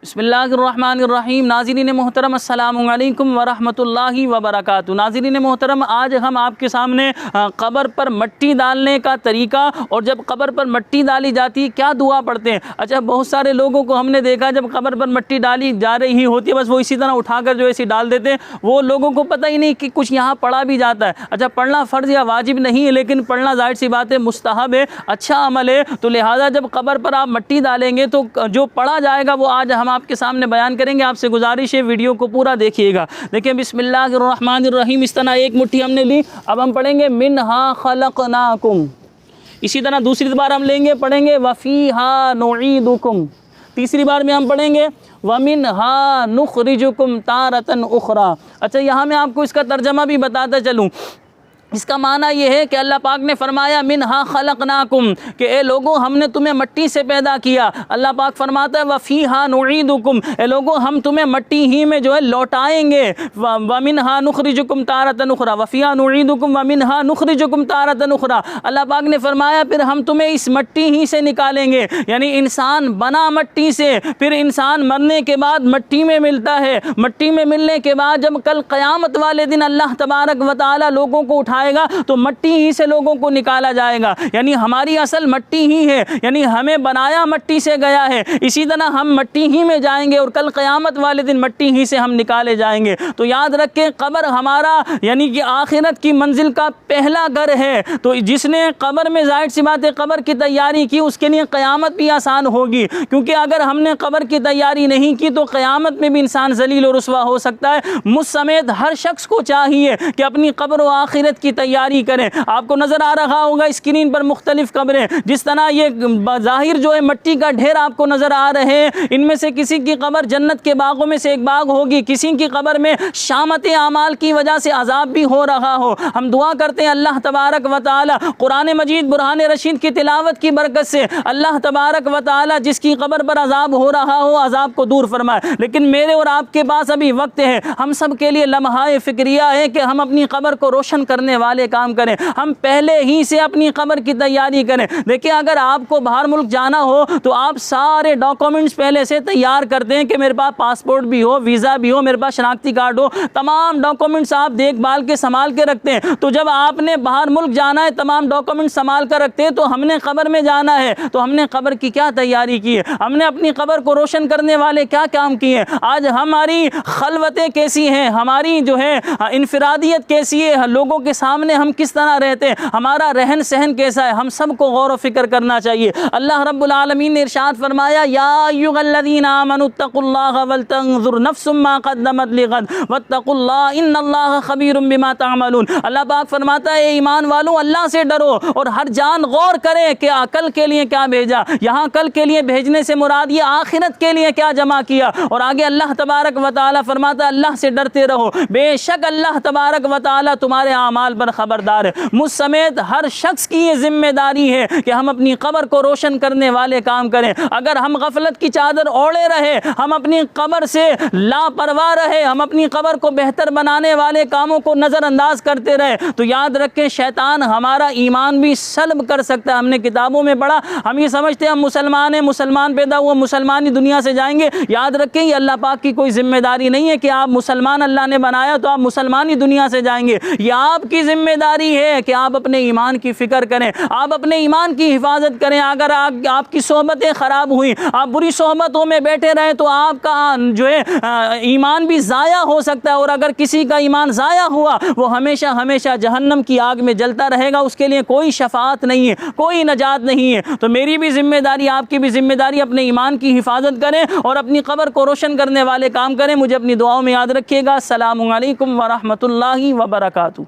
بسم اللہ الرحمن الرحیم۔ ناظرین محترم السلام علیکم ورحمۃ اللہ وبرکاتہ۔ ناظرین محترم، آج ہم آپ کے سامنے قبر پر مٹی ڈالنے کا طریقہ اور جب قبر پر مٹی ڈالی جاتی ہے کیا دعا پڑھتے ہیں۔ اچھا، بہت سارے لوگوں کو ہم نے دیکھا جب قبر پر مٹی ڈالی جا رہی ہوتی ہے بس وہ اسی طرح اٹھا کر جو ایسی ڈال دیتے ہیں، وہ لوگوں کو پتہ ہی نہیں کہ کچھ یہاں پڑھا بھی جاتا ہے۔ اچھا، پڑھنا فرض یا واجب نہیں ہے، لیکن پڑھنا ظاہر سی بات ہے مستحب ہے، اچھا عمل ہے، تو لہٰذا جب قبر پر آپ مٹی ڈالیں گے تو جو پڑھا جائے گا وہ آج ہم آپ کے سامنے بیان کریں گے۔ آپ سے گزارش ہے ویڈیو کو پورا دیکھیے گا۔ دیکھیں، بسم اللہ الرحمن الرحیم، اس طرح ایک مٹھی ہم نے لی، اب ہم پڑھیں گے منہا خلقناکم۔ اسی طرح دوسری بار ہم لیں گے، پڑھیں گے وفیہا نعیدکم۔ تیسری بار میں ہم پڑھیں گے ومنہا نخرجکم تارۃ اخری۔ اچھا، یہاں میں آپ کو اس کا ترجمہ بھی بتاتا چلوں۔ اس کا معنی یہ ہے کہ اللہ پاک نے فرمایا منہا خلقناکم، کہ اے لوگوں ہم نے تمہیں مٹی سے پیدا کیا۔ اللہ پاک فرماتا ہے وفیہا نعیدکم، اے لوگوں ہم تمہیں مٹی ہی میں جو ہے لوٹائیں گے۔ ومنہا نخرجکم تارۃ اخری، وفیہا نعیدکم ومنہا نخرجکم تارۃ اخری۔ اللہ پاک نے فرمایا پھر ہم تمہیں اس مٹی ہی سے نکالیں گے، یعنی انسان بنا مٹی سے، پھر انسان مرنے کے بعد مٹی میں ملتا ہے۔ مٹی میں ملنے کے بعد جب کل قیامت والے دن اللہ تبارک و تعالی لوگوں کو اٹھائے گا تو مٹی ہی سے لوگوں کو نکالا جائے گا، یعنی ہماری اصل مٹی ہی ہے، یعنی ہمیں بنایا مٹی سے گیا ہے، اسی طرح ہم مٹی ہی میں جائیں گے اور کل قیامت والے دن مٹی ہی سے ہم نکالے جائیں گے۔ تو یاد رکھیں قبر ہمارا یعنی کہ آخرت کی منزل کا پہلا گھر ہے، تو جس نے قبر میں ظاہر سی بات ہے قبر کی تیاری کی اس کے لیے قیامت بھی آسان ہوگی، کیونکہ اگر ہم نے قبر کی تیاری نہیں کی تو قیامت میں بھی انسان ذلیل و رسوا ہو سکتا ہے۔ مجھ سمیت ہر شخص کو چاہیے کہ اپنی قبر و آخرت کی تیاری کریں۔ آپ کو نظر آ رہا ہوگا اسکرین پر مختلف قبریں، جس طرح یہ ظاہر جو ہے مٹی کا ڈھیر آپ کو نظر آ رہے ہیں، ان میں سے کسی کی قبر جنت کے باغوں میں سے ایک باغ ہوگی، کسی کی قبر میں شامت اعمال کی وجہ سے عذاب بھی ہو رہا ہو۔ ہم دعا کرتے ہیں اللہ تبارک و تعالی قرآن مجید برہان رشید کی تلاوت کی برکت سے اللہ تبارک و تعالی جس کی قبر پر عذاب ہو رہا ہو عذاب کو دور فرمائے۔ لیکن میرے اور آپ کے پاس ابھی وقت ہے، ہم سب کے لیے لمحہ فکریہ ہے کہ ہم اپنی قبر کو روشن کرنے والے کام کریں، ہم پہلے ہی سے اپنی قبر کی تیاری کریں۔ دیکھیں، اگر آپ کو باہر ملک جانا ہو تو آپ سارے ڈاکومنٹس پہلے سے تیار کر دیں کہ میرے پاس پاسپورٹ بھی ہو، ویزا بھی ہو، میرے پاس شناختی کارڈ ہو، تمام ڈاکومنٹس آپ دیکھ بھال کے سنبھال کے رکھتے ہیں۔ تو جب آپ نے باہر ملک جانا ہے تمام ڈاکومنٹس سنبھال کر رکھتے ہیں، تو ہم نے قبر میں جانا ہے تو ہم نے قبر کی کیا تیاری کی ہے، ہم نے اپنی قبر کو روشن کرنے والے کیا کام کیے ہیں۔ آج ہماری خلوتیں کیسی ہیں، ہماری جو ہے انفرادیت کیسی ہے، لوگوں کے سامنے ہم کس طرح رہتے ہیں، ہمارا رہن سہن کیسا ہے، ہم سب کو غور و فکر کرنا چاہیے۔ اللہ رب العالمین نے ارشاد فرمایا یا ایھا الذین آمنوا اتقوا اللہ ولتنظر نفس ما قدمت لغد واتقوا اللہ ان اللہ خبیر بما تعملون۔ اللہ پاک فرماتا ہے اے ایمان والو اللہ سے ڈرو اور ہر جان غور کرے کہ کل کے لیے کیا بھیجا، یہاں کل کے لیے بھیجنے سے مراد یہ آخرت کے لیے کیا جمع کیا۔ اور آگے اللہ تبارک و تعالی فرماتا ہے اللہ سے ڈرتے رہو، بے شک اللہ تبارک و تعالی تمہارے اعمال پر خبردار ہے۔ مجھ سمیت ہر شخص کی یہ ذمہ داری ہے کہ ہم اپنی قبر کو روشن کرنے والے کام کریں۔ اگر ہم غفلت کی چادر اوڑھے رہے، ہم اپنی قبر سے لاپرواہ رہے، ہم اپنی قبر کو بہتر بنانے والے کاموں کو نظر انداز کرتے رہے تو یاد رکھیں شیطان ہمارا ایمان بھی سلب کر سکتا ہے۔ ہم نے کتابوں میں پڑھا، ہم یہ سمجھتے ہیں ہم مسلمان ہیں، مسلمان پیدا ہوا مسلمان ہی دنیا سے جائیں گے۔ یاد رکھیں یہ اللہ پاک کی کوئی ذمہ داری نہیں ہے کہ آپ مسلمان اللہ نے بنایا تو آپ مسلمان ہی دنیا سے جائیں گے۔ یہ آپ کی ذمہ داری ہے کہ آپ اپنے ایمان کی فکر کریں، آپ اپنے ایمان کی حفاظت کریں۔ اگر آپ کی صحبتیں خراب ہوئیں، آپ بری صحبتوں میں بیٹھے رہیں تو آپ کا جو ہے ایمان بھی ضائع ہو سکتا ہے، اور اگر کسی کا ایمان ضائع ہوا وہ ہمیشہ ہمیشہ جہنم کی آگ میں جلتا رہے گا، اس کے لیے کوئی شفاعت نہیں ہے، کوئی نجات نہیں ہے۔ تو میری بھی ذمہ داری، آپ کی بھی ذمہ داری، اپنے ایمان کی حفاظت کریں اور اپنی قبر کو روشن کرنے والے کام کریں۔ مجھے اپنی دعاؤں میں یاد رکھیے گا۔ السلام علیکم ورحمۃ اللہ وبرکاتہ۔